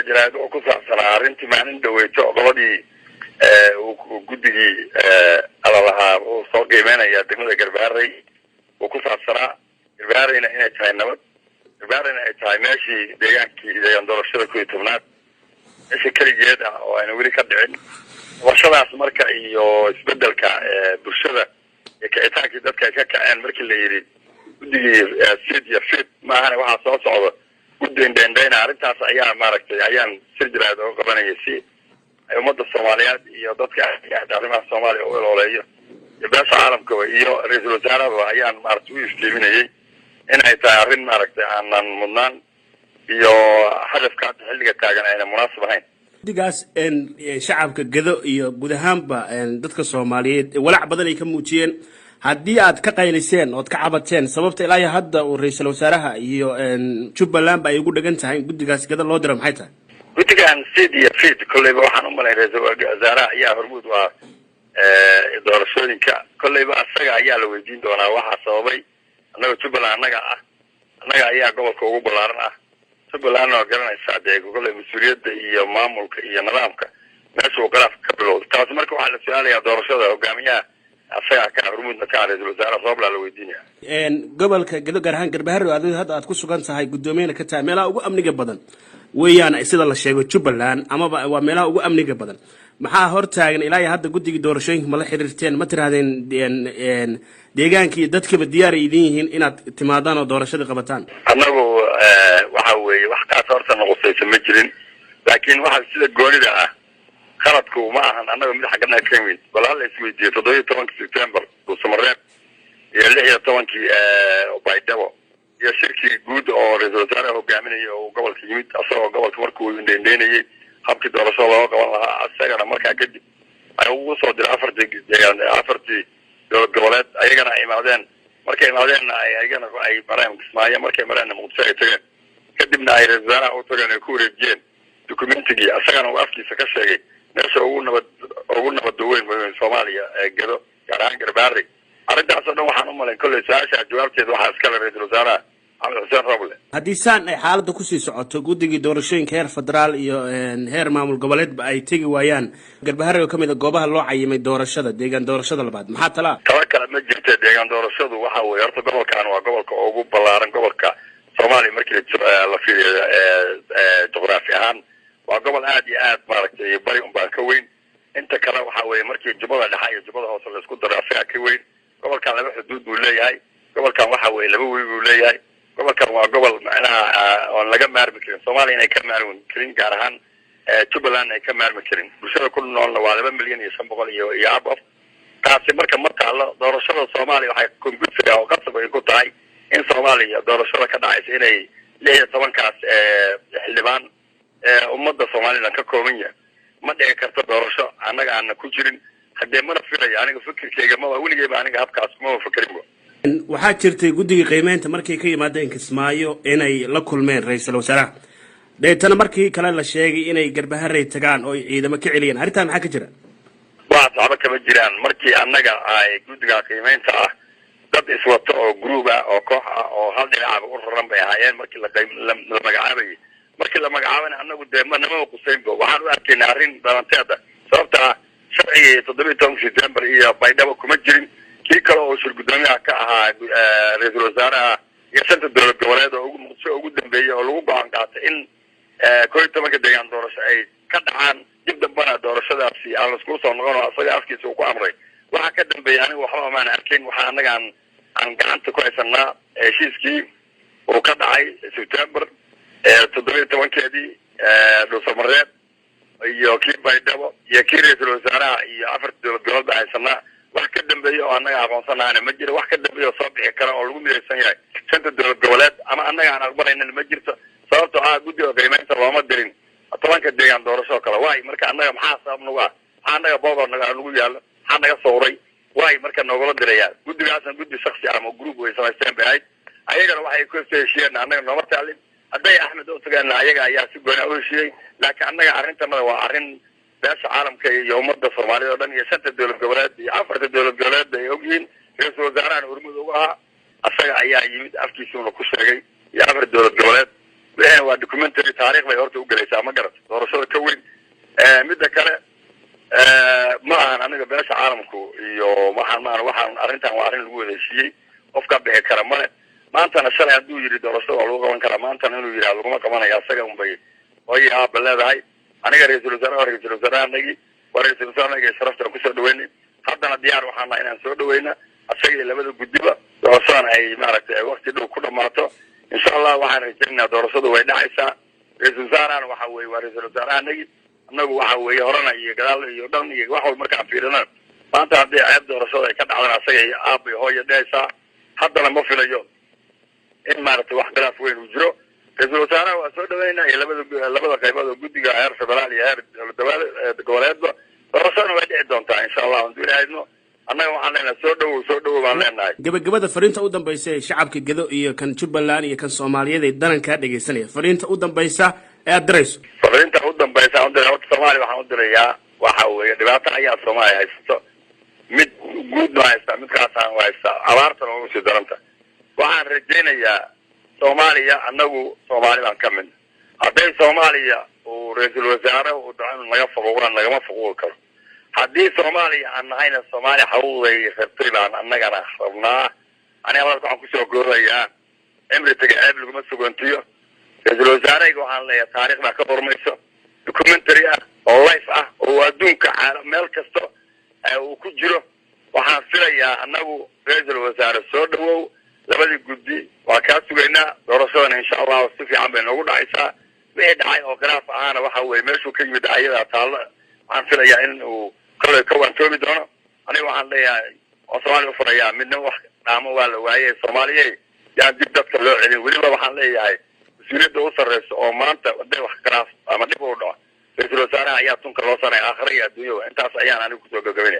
jiraad oo ku saabsanaa arrintii maalin dhaweyto qobadii guddigii alalahaa uu soo qiimeynaya degmada Garbaharey oo ku saabsanaa Garbahareyna inay tahay nabad Garbahareyna ay tahay meeshii deegaankii deegaan doorashada 12aad meeshii kaligeed ah oo ayna weli ka dhicin warshadaas marka iyo isbedelka bulshada ee kicitaankii dadka ay ka kaceen markii la yiri guddigii sid iyo fit ma ahana waxa soo socda guddiin dheendheena arrintaas ayaa maaragtay ayaan sir jiraad oo qabanayay si ay ummadda Soomaaliyeed iyo dadka arrimaha Soomaaliya oo ololeeyo beesha caalamka iyo ra'iisul wasaaraha ayaan maaragtay u iftiiminayay in ay tahay arrin maaragtay aanan mudnaan iyo hadafka xilliga taagan ayna munaasab ahayn digaas shacabka gado iyo guud ahaanba dadka Soomaaliyeed walaac badan ay ka muujiyeen haddii aad ka qayliseen oo ka cabateen sababta ilaa hadda uu ra'iisul wasaaraha iyo Jubbaland ay ugu dhagan tahay guddigaas gado loo diro maxay tahay guddigan sid iyo fit kullayba waxaan u malayn ra'iisul wasaaraha ayaa hormuud waa doorashooyinka kullayba asaga ayaa la weydiin doonaa waxa sababay annaga Jubbaland annaga ayaa gobolka ugu ballaaran ah Jubbaland oo garanaysa kullay mas'uuliyadda iyo maamulka iyo nidaamka meesha uu qaraaf ka bilowday taas marka waxaa la su'aalayaa doorashada hogaamiyaha asaga ka hormuudna ka ra'iisul wasaaraha sababla la weydiinaya gobolka gado gaar ahaan Garbaharey aad hadda aad ku sugan tahay gudoomiyana ka tahay meelaha ugu amniga badan weeyaan sida la sheego Jubbaland ama waa meelaha ugu amniga badan maxaa hortaagan ilaa hadda guddiga doorashooyinka ma la xiriirteen ma tiraadeen deegaankii dadkaba diyaar idin yihiin inaad timaadaan oo doorashada qabataan annagu waxa weeye wax kaas horta noqosaysan ma jirin laakiin waxa sida goonida ah qaladku ma ahan annaga mid xaqna ka yimid bal hal isweydiyo 17 September oo Soomaaliyeed iyo 16 Baydhabo iyo shirkii guud oo ra'iisul wasaaraha hogaaminaya oo gobolka yimid asagoo gobolka markuu indheynayay habkii doorashada loo qaban lahaa asagana markaa kadib ay ugu soo diray afartii dowlad goboleed ayagana ay imaadeen markay imaadeenna ayagana ay mareen Kismaayo markay mareen Muqdisho ay tageen kadibna ay ra'iisul wasaaraha u tageen ku wareejiyeen documentigii asagana uu afkiisa ka sheegay meesha ugu nabad weyn Soomaaliya gado gaar ahaan Garbaharey arrintaas oo dhan waxaan u malayn kulay su'aasha jawaabteeda waxa iska la ra'iisul wasaaraha Xuseen Roble haddii saan ay xaaladda ku sii socoto guddigii doorashooyinka heer federaal iyo heer maamul goboleedba ay tegi waayaan Garbaharey oo kamid ah goobaha loo cayimay doorashada deegaan doorashada labaad maxaa tala kala ma jirto deegaan doorashadu waxa weeye horta gobolkan waa gobolka ugu ballaaran gobolka Soomaaliya markii la fiiriyo juqraafi ahaan waa gobol aad iyo aad maaragtay bari baan ka weyn inta kale waxa weeye markii Jubbada Dhexe iyo Jubbada Hoose la isku daro asaga ka weyn gobolkan laba xuduud buu leeyahay gobolkan waxa weeye laba weyn buu leeyahay gobolkan waa gobol macnaha oo laga maarmi karin Soomaaliya inay ka maarmi karin gaar ahaan Jubbaland ay ka maarmi karin bulshada ku noolna waa 2 milyan iyo 500 iyo abab taasi marka taalo doorashada Soomaaliya waxay konfursiga oo qasab ay ku tahay in Soomaaliya doorashada ka dhacaysa inay 16 kaas xildhibaan ummadda Soomaaliya ka kooban yahay ma dhici karto doorasho anaga aan ku jirin hadee mana filayo aniga fikirkeyga ma weligeyba aniga habkaas ma fikirinba waxaa jirtay guddiga qiimeynta markay ka yimaadeen Kismaayo inay la kulmeen ra'iisul wasaaraha deetana markii kale la sheegay inay Garbaharey tagaan oo ciidamo ka celiyeen arrintan maxaa ka jira waa saxaba kama jiraan markii annaga ay guddiga qiimeynta ah dad iswato oo group ah oo koox ah oo hal dhinac u raran bay ahaayeen markii la magacaabay markii la magacaabana annagu deemanama qusaynba waxaan u arkaynaa arrin dhalanteeda sababta sharciga 17 September iyo Baydhabo kuma jirin kii kale oo shir gudoomiyaha ka ahaa ra'iisul wasaaraha iyo shanta dowlad goboleed oo Muqdisho ugu dambeeyay oo lagu go'aan qaatay in 11 deegaan doorasho ay ka dhacaan dib dambana doorashadaasi aan la isku soo noqon oo asaga afkiisa uu ku amray waxa ka dambeeyay aniga waxba ma arkin waxa anaga aan gacanta ku haysanaa heshiiskii oo ka dhacay September 17keedii Soomaaliyeed iyo kii Baydhabo iyo kii ra'iisul wasaaraha iyo afarta dowlad goboleed baa haysanaa wax ka dambeeyo oo anaga aqoonsanaana ma jiro wax ka dambeeyo soo bixi kara oo lagu midaysan yahay shanta dowlad goboleed ama anaga aan aqbalayna ma jirto sababtoo ah guddiga qiimeynta looma dirin 10 deegaan doorasho kale waay marka anaga maxaa sabab nagu ah anaga boqor nagu yaalo anaga sooray waay marka nogala diraya guddigaasna guddi shakhsi ama group way samaysteen bay ayagana waxay ku heshiiyeen anaga nooma taalin haday Axmed oo tagana ayaga ayaa si go'aan u heshiiyay laakiin anaga arrintan waa arrin beesha caalamka iyo ummadda Soomaaliyeed oo dhan iyo shanta dowlad goboleed iyo afarta dowlad goboleed ay ogyihiin ra'iisul wasaaraha hormuud uga ahaa asaga ayaa yimid afkiisuna ku sheegay iyo afar dowlad goboleed waa documentary taariikh bay horta u galaysaa ma garat doorashada ka weyn midda kale ma ahan aniga beesha caalamku iyo waxaan arrintan waa arrin lagu wadaysiyey qof ka bixi kara male maantana shalay hadduu yidhi doorashada waa lagu qaban karaa maantana inuu yidhaha laguma qabanaya asaga unbay hooyi aaba leedahay aniga ra-iisul wasaarahanagii waa ra-iisul wasaaranaga sharafta kusoo dhaweynay haddana diyaar waxaan nahay inaan soo dhaweyna asaga iyo labada guddiba doorashadan ay maaragtay wakti dhow ku dhamaato insha allah waxaan rajaynaynaa doorashadu way dhacaysaa ra-iisul wasaarahana waxa weeye waa ra-iisul wasaarahanagii annagu waxa weeye horena iyo gadaal iyo dhan iyo wax walba markaan fiirina maanta haddii ceeb doorashada ay ka dhacdana asaga iyo aaba iyo hooya dhehaysaa haddana ma filayo in maaragtay wax khilaaf weyn uu jiro ra-iisul wasaaraha waa soo dhaweynaa iyo labada qaybood oo guddiga heer federaal iyo heer goboleedba doorashadana way dhici doontaa insha allah hadduu ilaahayno annaga waxaan leenahay soo dhowow baan leenahay gabagabada fariinta u dambaysa ee shacabka gedo iyo kan jubbaland iyo kan soomaaliyeed ay darankaa dhegaysanaya fariinta u dambaysa ee aad dirayso fariinta u dambaysa horta soomaaliya waxaan u dirayaa waxa weeye dhibaato ayaa soomaaliya haysato mid guud ma haystaa midkaasaan haystaa abaartana waa usii daranta waxaan rajaynayaa soomaaliya annagu soomaali baan ka midna hadday soomaaliya uu ra-iisul wasaare uu daco inu naga fuquuqna nagama fuquuqi karo haddii soomaaliya aan nahayna soomaaliya xaquuqday rabtay baan annagana rabnaa aniga marka waxaan kusoo goorayaa cimri taga ceeb laguma sugantiyo ra-iisul wasaareyga waxaan leeyahay taariikh baa ka hormayso documentary ah oo life ah oo adduunka meel kasta uu ku jiro waxaan filayaa annagu ra-iisul wasaare soo dhawow labadii guddi waa kaa sugaynaa doorashadana insha allahu si fiican bay noogu dhacaysaa wixii dhacay oo khilaaf ahaana waxa weye meeshuu ka yimid ayadaa taallo waxaan filayaa in uu kale ka waantoobi doono aniga waxaan leeyahay oo soomaaliya u furayaa midna wax dhaamo waa la waayey soomaaliye yaan dib dadka loo celin weliba waxaan leeyahay mas-uuliyadda u sarreysa oo maanta haday wax khilaaf ama dhib u dhaco ra-iisul wasaaraha ayaa tunka loo sanaya aakhira iyo adduunya intaas ayaan anigu kusoo gabagabaynaya